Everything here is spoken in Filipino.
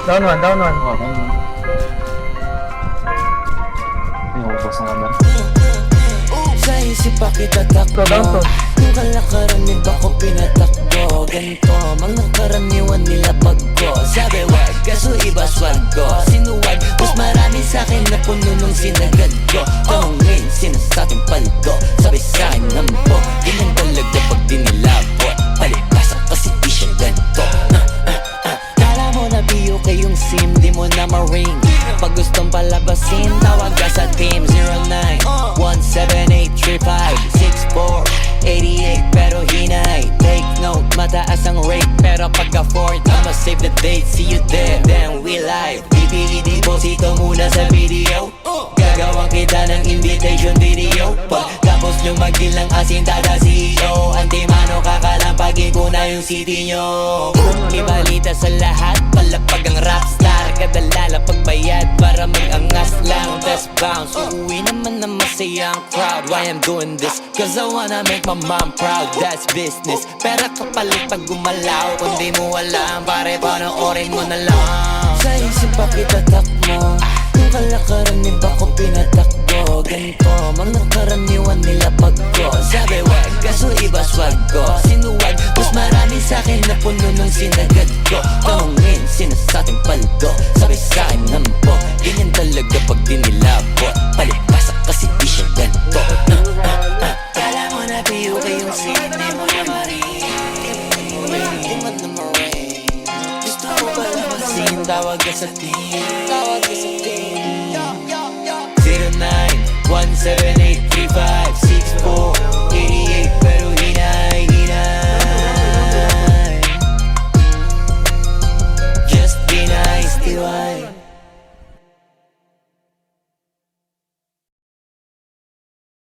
Down one, down one. Oo, ganun. Ay, ubos ang camera. Sa isip pa kita takbo. Down to. Kung kalakaran ni ba ko pinatakbo. Ganito, mga karaniwan nila pagko. Sabi wag, kaso iba swag ko. Sinuwag, mas marami sa'kin na puno nung sinagad ko. Tanongin, sinasabing paldo. Sabi sa'kin nampo, ganyan talaga pag dinilabo. Palibasa kasi di siya ganito. Kala mo na biyo kayong sim, di mo na ma-ring. Pag gustong palabasin, tawag ka sa team 09-178-35-64-88. Pero hinay, take note, mataas ang rate. Pero pagka-fourth, I'ma save the date. See you there, then we live. DPED, posito muna sa video. Gagawang kita ng invitation video. Pagkapos nyo magdilang asin, tada CEO. Antimano, kakalampagin ko na yung city nyo. Ibalita sa lahat, palapag ang rockstar. Kadalala pagbayad para mag-angas lang. Best bounce, uuwi naman na masayang crowd. Why I'm doing this? Cause I wanna make my mom proud. That's business. Pera kapalit pag gumalaw. Kung di mo alam, pare panoorin mo na lang. Sa isip pa kita takmo. Kung kalakaran ni ba ko pinatakbo. Ganito, mga karaniwan nila pagko. Sabi wag, kaso iba swag ko. Sinuwag, mas marami sa'kin na puno nung sinagad ko. Tanongin, sinasabing paldo. Sabi sa'kin nampo, ganyan talaga pag dinilabo. Palibasa kasi di siya ganito. Kala mo na biyo kayong scene, di mo na ma-ring. Di mo na ma-ring. Gusto ko pala masin, tawag ka sa team. Tawag ka sa team 09-178